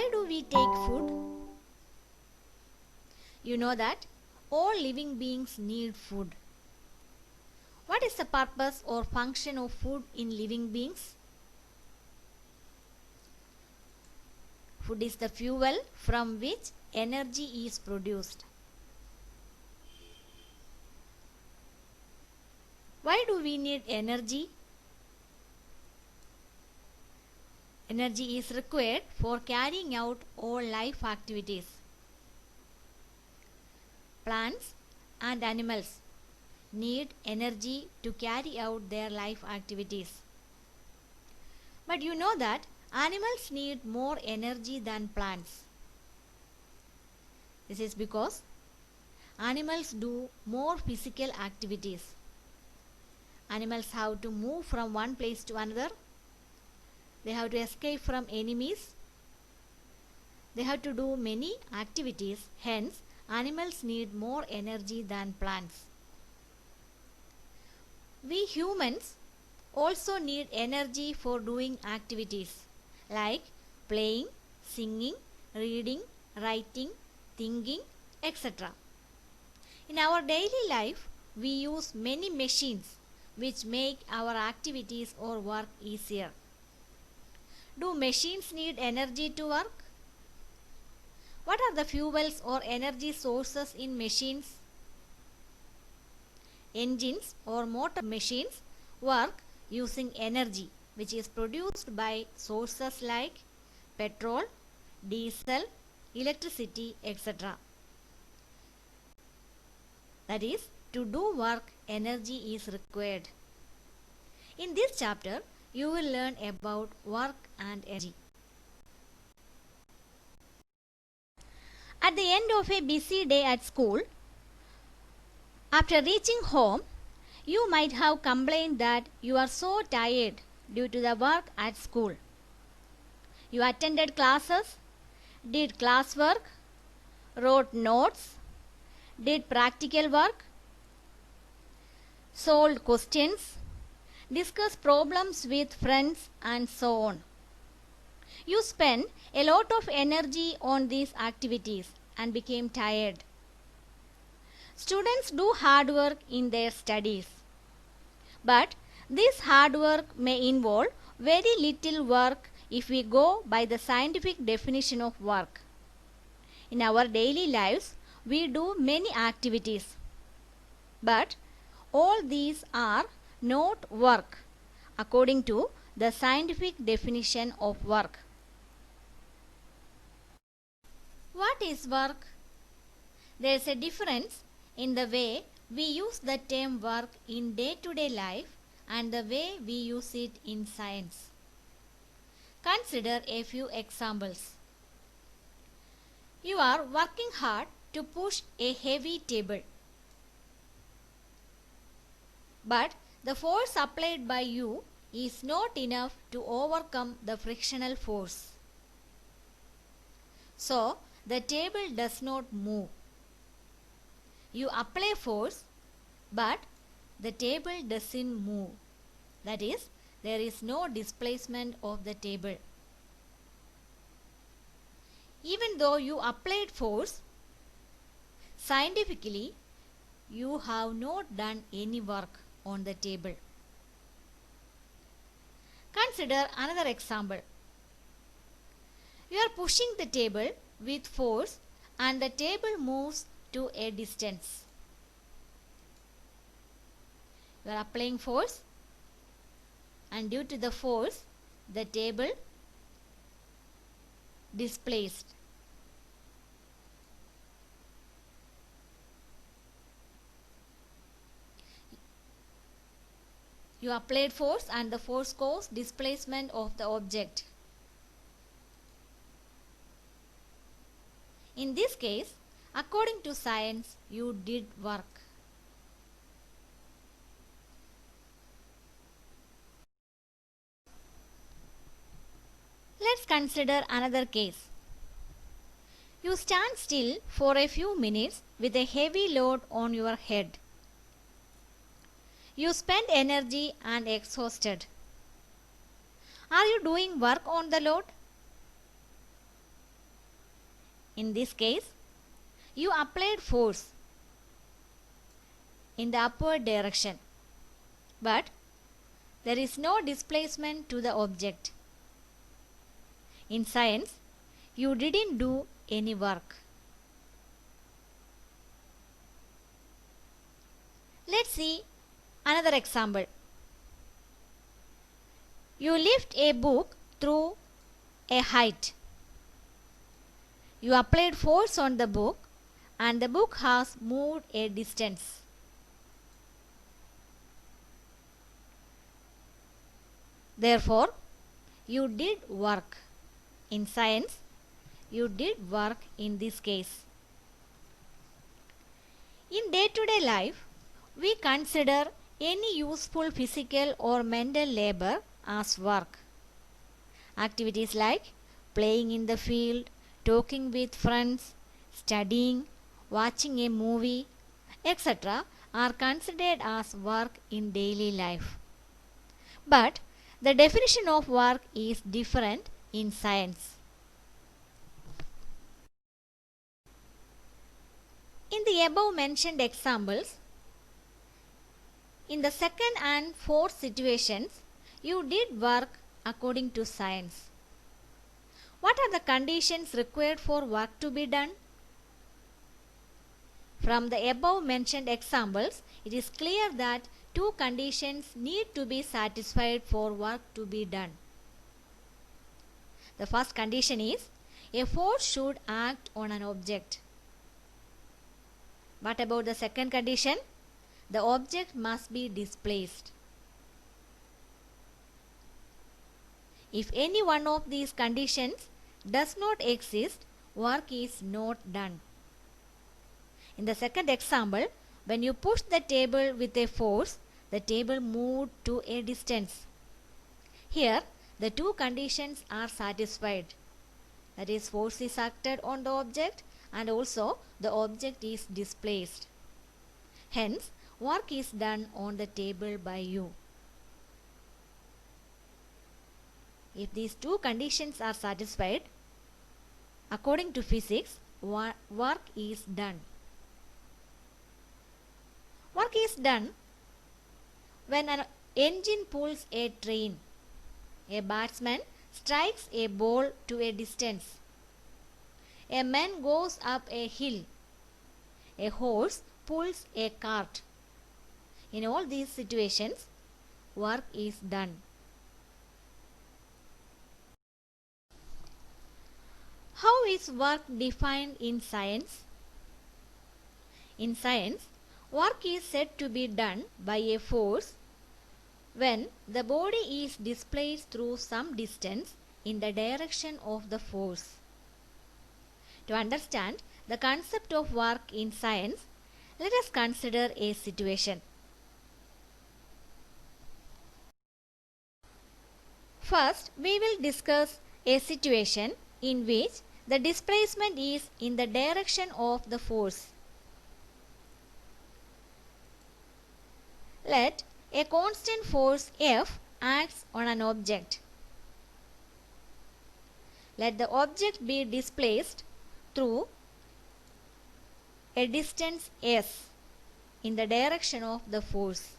Why do we take food? You know that all living beings need food. What is the purpose or function of food in living beings? Food is the fuel from which energy is produced. Why do we need energy? Energy is required for carrying out all life activities. Plants and animals need energy to carry out their life activities. But you know that animals need more energy than plants. This is because animals do more physical activities. Animals have to move from one place to another. They have to escape from enemies. They have to do many activities. Hence, animals need more energy than plants. We humans also need energy for doing activities like playing, singing, reading, writing, thinking, etc. In our daily life, we use many machines which make our activities or work easier. Do machines need energy to work? What are the fuels or energy sources in machines? Engines or motor machines work using energy which is produced by sources like petrol, diesel, electricity, etc. That is, to do work, energy is required. In this chapter, you will learn about work and energy. At the end of a busy day at school, after reaching home, you might have complained that you are so tired due to the work at school. You attended classes, did classwork, wrote notes, did practical work, solved questions, discussed problems with friends, and so on. You spent a lot of energy on these activities and became tired. Students do hard work in their studies, but this hard work may involve very little work if we go by the scientific definition of work. In our daily lives, we do many activities, but all these are not work according to the scientific definition of work. What is work? There is a difference in the way we use the term work in day-to-day life and the way we use it in science. Consider a few examples. You are working hard to push a heavy table, but the force applied by you is not enough to overcome the frictional force. So, the table does not move. You apply force, but the table doesn't move. That is, there is no displacement of the table. Even though you applied force, scientifically, you have not done any work on the table. Consider another example. You are pushing the table with force and the table moves to a distance. You are applying force, and due to the force, the table displaced. You applied force and the force caused displacement of the object. In this case, according to science, you did work. Let's consider another case. You stand still for a few minutes with a heavy load on your head. You spend energy and exhausted. Are you doing work on the load? In this case, you applied force in the upward direction, but there is no displacement to the object. In science, you didn't do any work. Let's see another example. You lift a book through a height. You applied force on the book and the book has moved a distance. Therefore, you did work. In science, you did work in this case. In day-to-day life, we consider any useful physical or mental labor as work. Activities like playing in the field, talking with friends, studying, watching a movie, etc. are considered as work in daily life. But the definition of work is different in science. In the above mentioned examples, in the second and fourth situations, you did work according to science. What are the conditions required for work to be done? From the above mentioned examples, it is clear that two conditions need to be satisfied for work to be done. The first condition is a force should act on an object. What about the second condition? The object must be displaced. If any one of these conditions does not exist, work is not done. In the second example, when you push the table with a force, the table moved to a distance. Here, the two conditions are satisfied. That is, force is acted on the object and also the object is displaced. Hence, work is done on the table by you. If these two conditions are satisfied, according to physics, work is done. Work is done when an engine pulls a train. A batsman strikes a ball to a distance. A man goes up a hill. A horse pulls a cart. In all these situations, work is done. How is work defined in science? In science, work is said to be done by a force when the body is displaced through some distance in the direction of the force. To understand the concept of work in science, let us consider a situation. First, we will discuss a situation in which the displacement is in the direction of the force. Let a constant force F acts on an object. Let the object be displaced through a distance S in the direction of the force.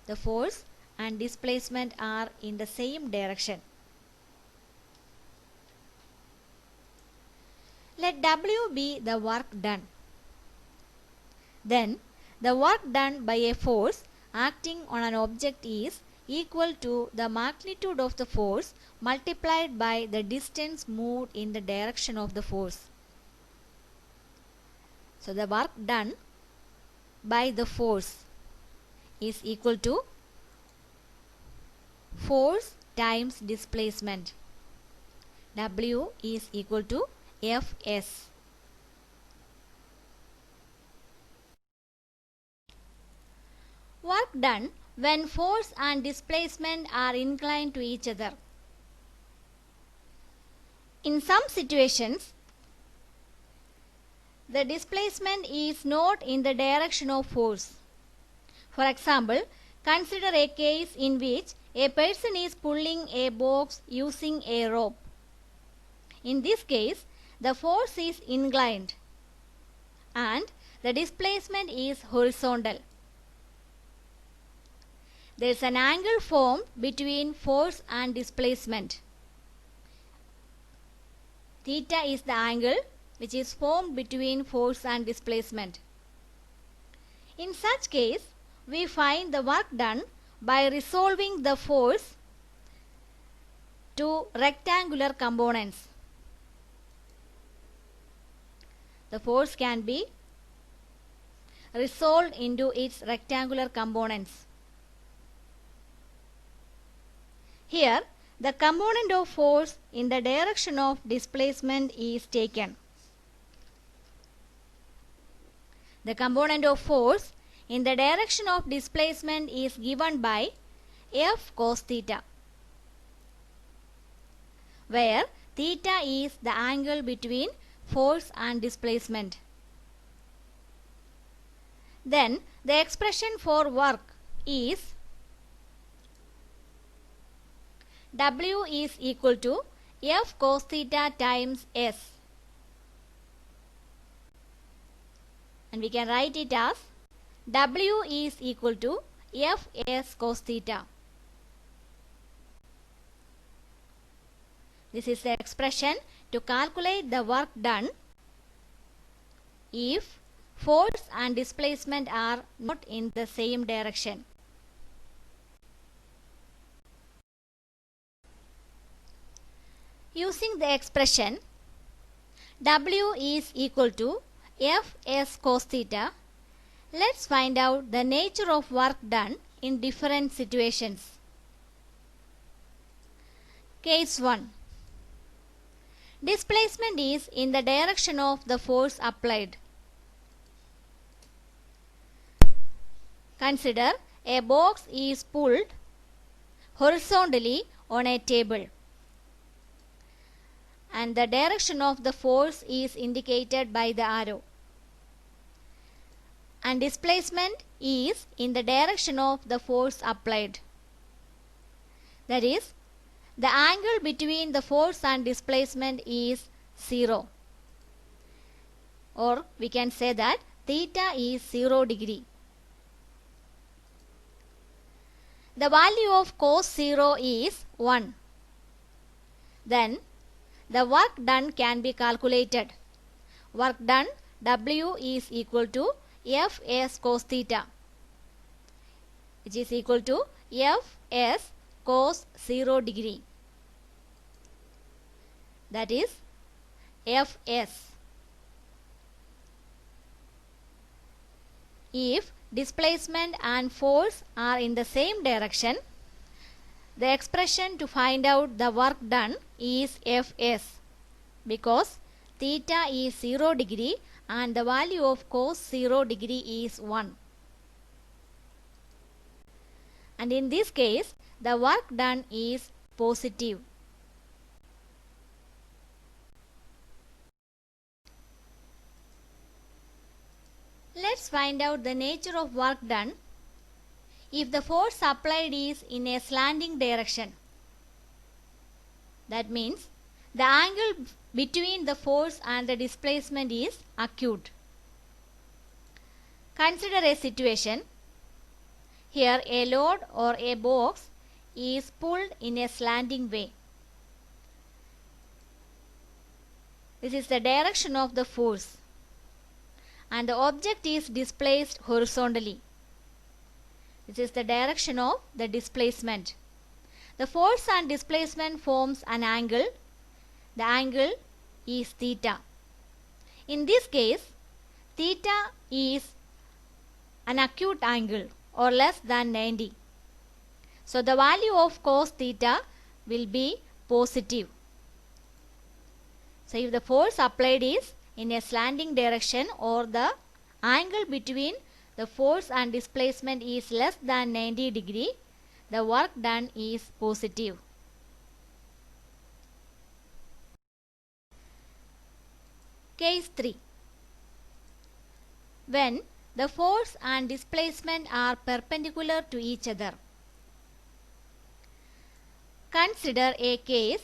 The force and displacement are in the same direction. Let W be the work done. Then the work done by a force acting on an object is equal to the magnitude of the force multiplied by the distance moved in the direction of the force. So the work done by the force is equal to force times displacement. W is equal to Fs. Work done when force and displacement are inclined to each other. In some situations, the displacement is not in the direction of force. For example, consider a case in which a person is pulling a box using a rope. In this case, the force is inclined and the displacement is horizontal. There is an angle formed between force and displacement. Theta is the angle which is formed between force and displacement. In such case, we find the work done by resolving the force to rectangular components. The force can be resolved into its rectangular components. Here, the component of force in the direction of displacement is taken. The component of force in the direction of displacement is given by F cos theta, where theta is the angle between force and displacement. Then the expression for work is W is equal to F cos theta times S, and we can write it as W is equal to Fs cos theta. This is the expression to calculate the work done if force and displacement are not in the same direction. Using the expression W is equal to Fs cos theta, let's find out the nature of work done in different situations. Case 1. Displacement is in the direction of the force applied. Consider a box is pulled horizontally on a table, and the direction of the force is indicated by the arrow, and displacement is in the direction of the force applied. That is, the angle between the force and displacement is 0, or we can say that theta is 0 degree. The value of cos 0 is 1. Then the work done can be calculated. Work done W is equal to Fs cos theta, which is equal to Fs cos 0 degree. That is Fs. If displacement and force are in the same direction, the expression to find out the work done is Fs, because theta is 0 degree and the value of cos 0 degree is 1. And in this case, the work done is positive. Let's find out the nature of work done if the force applied is in a slanting direction. That means the angle between the force and the displacement is acute. Consider a situation. Here a load or a box is pulled in a slanting way. This is the direction of the force, and the object is displaced horizontally. This is the direction of the displacement. The force and displacement forms an angle. The angle is theta. In this case, theta is an acute angle or less than 90. So the value of cos theta will be positive. So if the force applied is in a slanting direction or the angle between the force and displacement is less than 90 degree, the work done is positive. Case 3. When the force and displacement are perpendicular to each other. Consider a case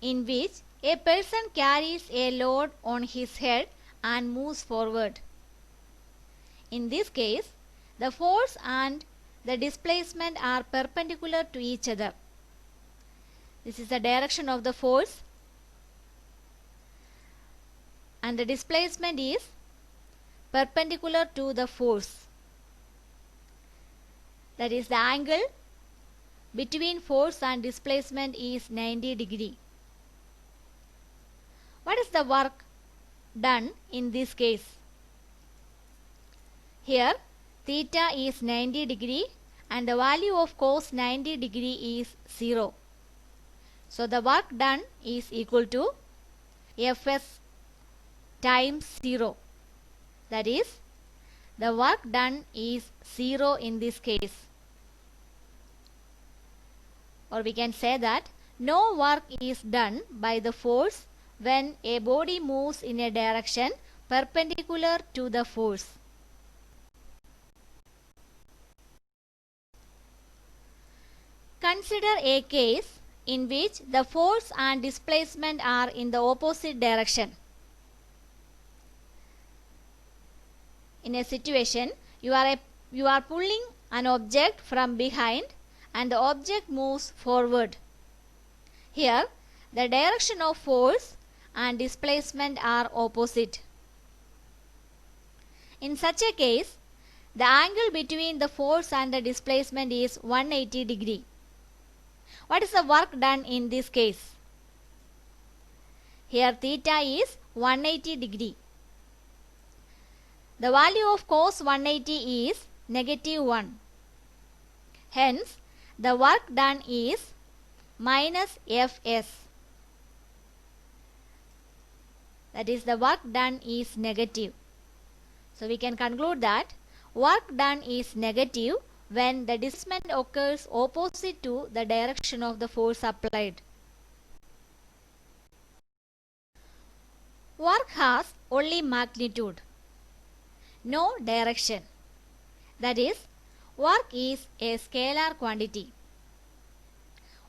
in which A person carries a load on his head and moves forward. In this case, the force and the displacement are perpendicular to each other. This is the direction of the force, and the displacement is perpendicular to the force. That is, the angle between force and displacement is 90 degree. What is the work done in this case? Here theta is 90 degree and the value of cos 90 degree is 0. So the work done is equal to Fs times 0. That is, the work done is 0 in this case. Or we can say that no work is done by the force when a body moves in a direction perpendicular to the force. Consider a case in which the force and displacement are in the opposite direction. In a situation, you are pulling an object from behind and the object moves forward. Here, the direction of force and displacement are opposite. In such a case, the angle between the force and the displacement is 180 degree. What is the work done in this case? Here theta is 180 degree. The value of cos 180 is negative 1. Hence, the work done is minus Fs. That is, the work done is negative. So we can conclude that work done is negative when the displacement occurs opposite to the direction of the force applied. Work has only magnitude, no direction. That is, work is a scalar quantity.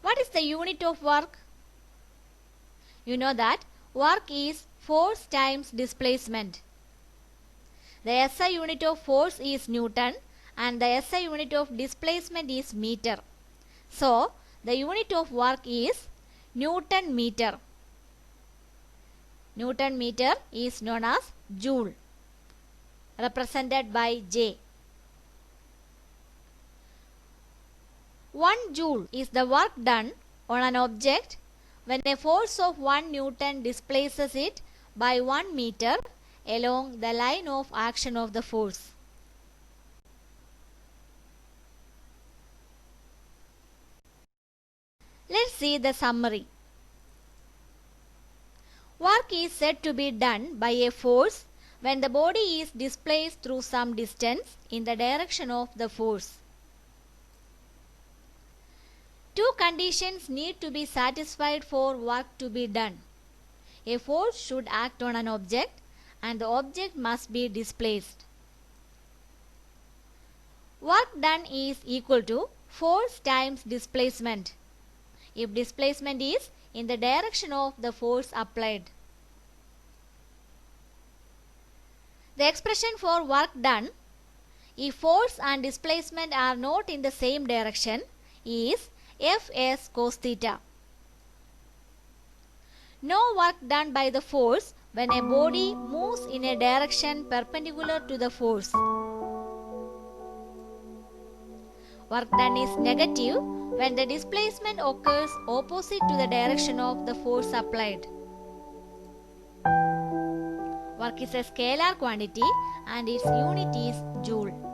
What is the unit of work? You know that work is force times displacement. The SI unit of force is Newton and the SI unit of displacement is meter. So, the unit of work is Newton meter. Newton meter is known as joule, represented by J. 1 joule is the work done on an object when a force of 1 Newton displaces it by 1 meter along the line of action of the force. Let's see the summary. Work is said to be done by a force when the body is displaced through some distance in the direction of the force. Two conditions need to be satisfied for work to be done. A force should act on an object and the object must be displaced. Work done is equal to force times displacement if displacement is in the direction of the force applied. The expression for work done if force and displacement are not in the same direction is Fs cos theta. No work done by the force when a body moves in a direction perpendicular to the force. Work done is negative when the displacement occurs opposite to the direction of the force applied. Work is a scalar quantity and its unit is joule.